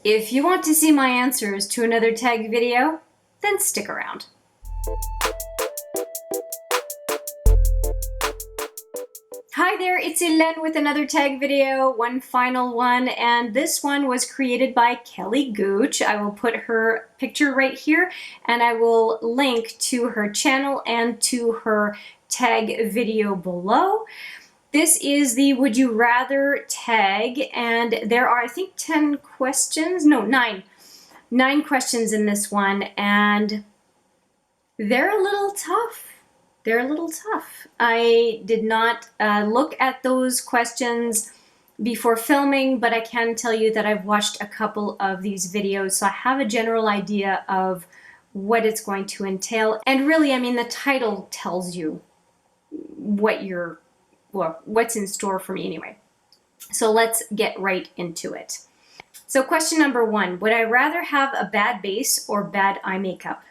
If you want to see my answers to another tag video, then stick around. Hi there, it's Hélène with another tag video, one final one, and this one was created by Kelly Gooch. I will put her picture right here, and I will link to her channel and to her tag video below. This is the Would You Rather tag, and there are, I think, 10 questions, no, 9. 9 questions in this one, and they're a little tough. They're a little tough. I did not look at those questions before filming, but I can tell you that I've watched a couple of these videos, so I have a general idea of what it's going to entail. And really, I mean, the title tells you what's in store for me anyway. So let's get right into it. So question number 1, would I rather have a bad base or bad eye makeup?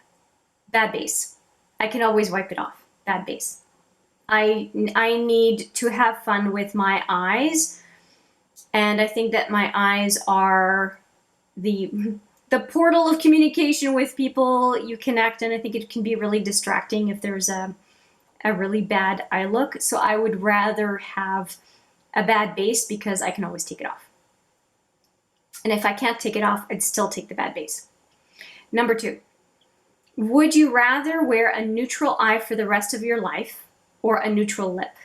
Bad base. I can always wipe it off. Bad base. I need to have fun with my eyes, and I think that my eyes are the portal of communication with people. You connect, and I think it can be really distracting if there's a really bad eye look. So I would rather have a bad base because I can always take it off. And if I can't take it off, I'd still take the bad base. Number 2. Would you rather wear a neutral eye for the rest of your life or a neutral lip?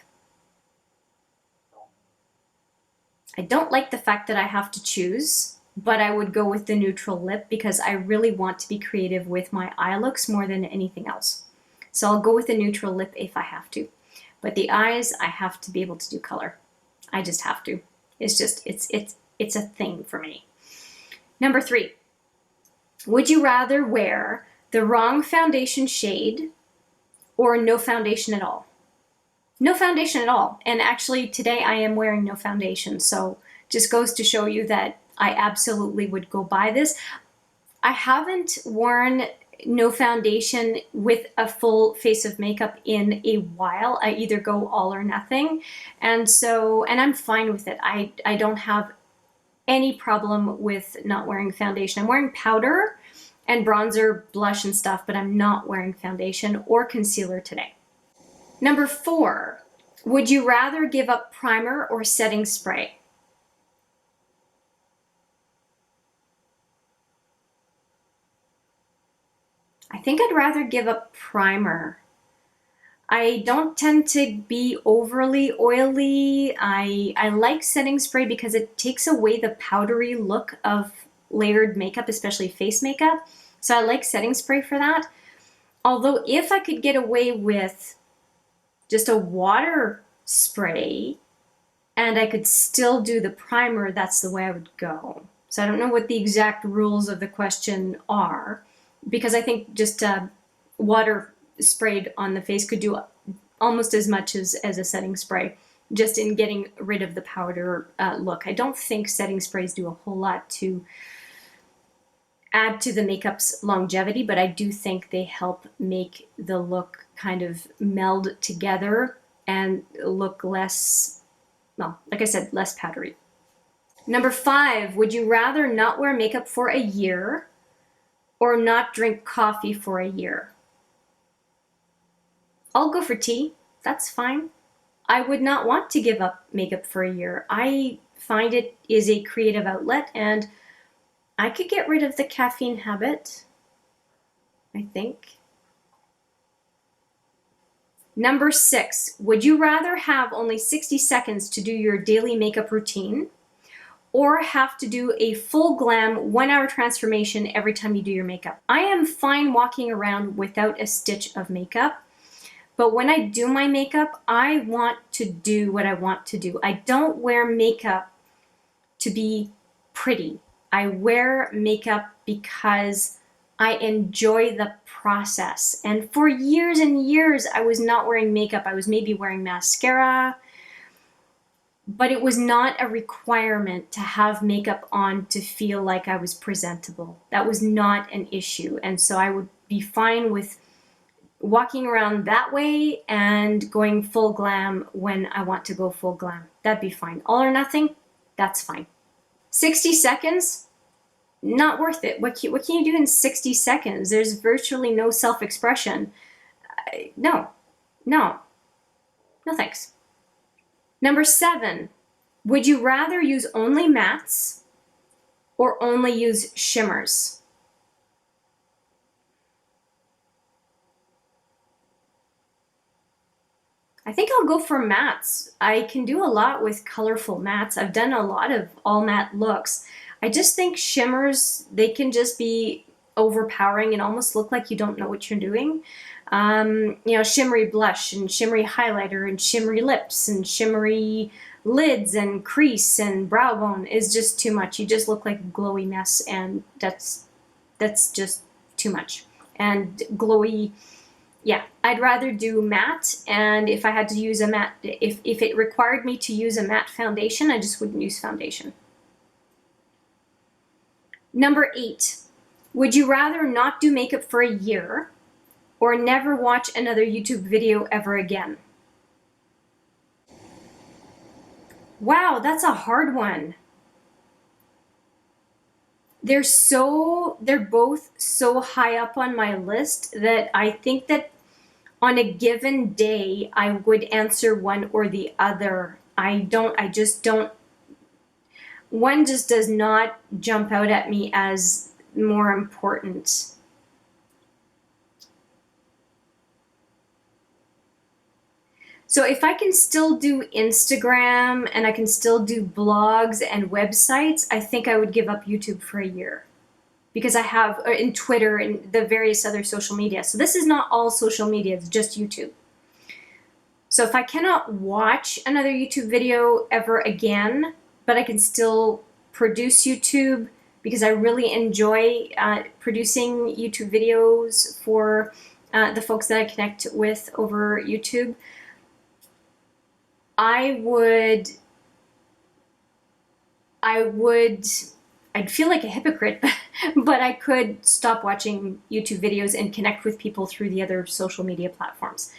I don't like the fact that I have to choose, but I would go with the neutral lip because I really want to be creative with my eye looks more than anything else. So I'll go with the neutral lip if I have to. But the eyes, I have to be able to do color. I just have to. It's just, it's a thing for me. Number 3, would you rather wear the wrong foundation shade or no foundation at all? No foundation at all. And actually today I am wearing no foundation. So just goes to show you that I absolutely would go buy this. I haven't worn no foundation with a full face of makeup in a while. I either go all or nothing. And I'm fine with it. I don't have any problem with not wearing foundation. I'm wearing powder and bronzer, blush and stuff, but I'm not wearing foundation or concealer today. Number 4, would you rather give up primer or setting spray? I think I'd rather give up primer. I don't tend to be overly oily. I like setting spray because it takes away the powdery look of layered makeup, especially face makeup. So I like setting spray for that. Although if I could get away with just a water spray and I could still do the primer, that's the way I would go. So I don't know what the exact rules of the question are, because I think just water sprayed on the face could do almost as much as a setting spray, just in getting rid of the powder look. I don't think setting sprays do a whole lot to add to the makeup's longevity, but I do think they help make the look kind of meld together and look less, well, like I said, less powdery. Number 5, would you rather not wear makeup for a year or not drink coffee for a year? I'll go for tea. That's fine. I would not want to give up makeup for a year. I find it is a creative outlet, and I could get rid of the caffeine habit, I think. Number 6, would you rather have only 60 seconds to do your daily makeup routine or have to do a full glam 1-hour transformation every time you do your makeup? I am fine walking around without a stitch of makeup, but when I do my makeup, I want to do what I want to do. I don't wear makeup to be pretty. I wear makeup because I enjoy the process. And for years and years, I was not wearing makeup. I was maybe wearing mascara, but it was not a requirement to have makeup on to feel like I was presentable. That was not an issue. And so I would be fine with walking around that way and going full glam when I want to go full glam. That'd be fine. All or nothing, that's fine. 60 seconds, not worth it. What can you do in 60 seconds? There's virtually no self-expression. No, no, no thanks. Number 7, would you rather use only mattes or only use shimmers? I think I'll go for mattes. I can do a lot with colorful mattes. I've done a lot of all matte looks. I just think shimmers, they can just be overpowering and almost look like you don't know what you're doing. You know, shimmery blush and shimmery highlighter and shimmery lips and shimmery lids and crease and brow bone is just too much. You just look like a glowy mess, and that's just too much. And glowy, yeah, I'd rather do matte, and if I had to use a matte, if it required me to use a matte foundation, I just wouldn't use foundation. Number 8, would you rather not do makeup for a year or never watch another YouTube video ever again? Wow, that's a hard one. They're both so high up on my list that I think that on a given day, I would answer one or the other. I just don't, one just does not jump out at me as more important. So if I can still do Instagram and I can still do blogs and websites, I think I would give up YouTube for a year, because I have, in Twitter and the various other social media. So this is not all social media, it's just YouTube. So if I cannot watch another YouTube video ever again, but I can still produce YouTube because I really enjoy producing YouTube videos for the folks that I connect with over YouTube, I'd feel like a hypocrite, but I could stop watching YouTube videos and connect with people through the other social media platforms.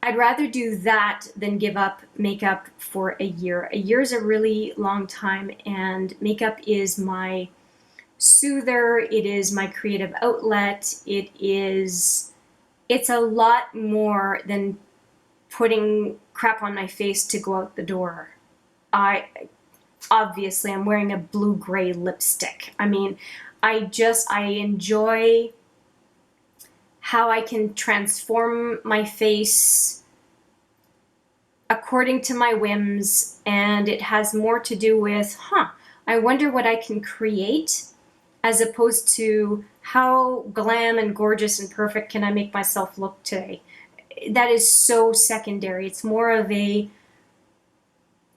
I'd rather do that than give up makeup for a year. A year is a really long time, and makeup is my soother. It is my creative outlet. It's a lot more than putting crap on my face to go out the door. Obviously I'm wearing a blue-gray lipstick. I mean, I enjoy how I can transform my face according to my whims, and it has more to do with, I wonder what I can create, as opposed to how glam and gorgeous and perfect can I make myself look today. That is so secondary. It's more of a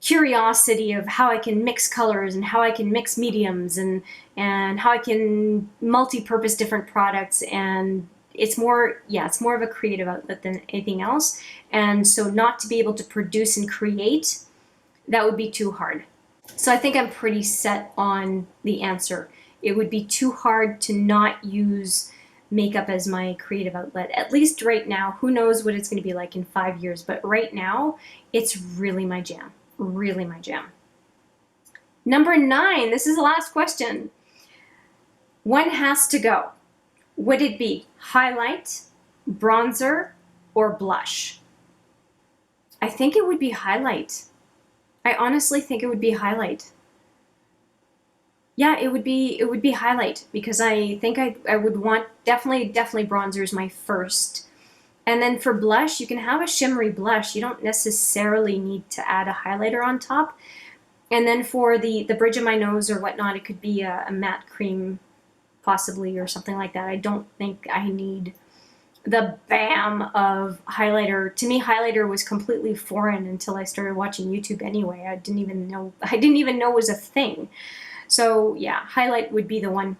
curiosity of how I can mix colors and how I can mix mediums and how I can multi-purpose different products, and it's more of a creative outlet than anything else. And so not to be able to produce and create, that would be too hard. So I think I'm pretty set on the answer. It would be too hard to not use makeup as my creative outlet, at least right now. Who knows what it's going to be like in 5 years, but right now it's really my jam. Really my jam. Number 9, this is the last question. One has to go. Would it be highlight, bronzer, or blush? I think it would be highlight. I honestly think it would be highlight. Yeah, it would be highlight, because I think I would want, definitely bronzer is my first. And then for blush, you can have a shimmery blush. You don't necessarily need to add a highlighter on top. And then for the bridge of my nose or whatnot, it could be a matte cream possibly, or something like that. I don't think I need the bam of highlighter. To me, highlighter was completely foreign until I started watching YouTube anyway. I didn't even know it was a thing. So yeah, highlight would be the one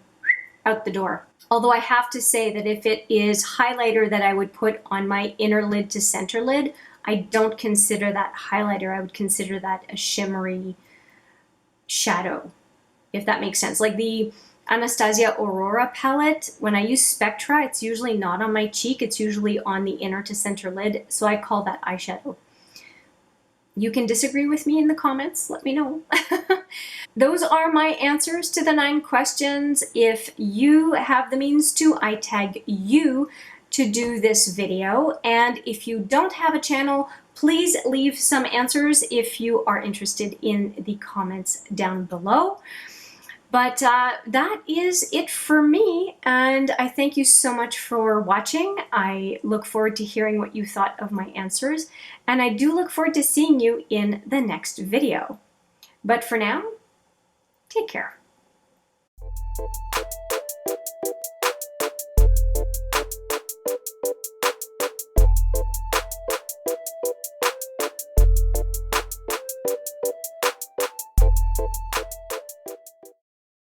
out the door. Although I have to say that if it is highlighter that I would put on my inner lid to center lid, I don't consider that highlighter. I would consider that a shimmery shadow, if that makes sense. Like the Anastasia Aurora palette, when I use Spectra, it's usually not on my cheek, it's usually on the inner to center lid, so I call that eyeshadow. You can disagree with me in the comments, let me know. Those are my answers to the 9 questions. If you have the means to, I tag you to do this video. And if you don't have a channel, please leave some answers if you are interested in the comments down below. But that is it for me, and I thank you so much for watching. I look forward to hearing what you thought of my answers, and I do look forward to seeing you in the next video. But for now, take care.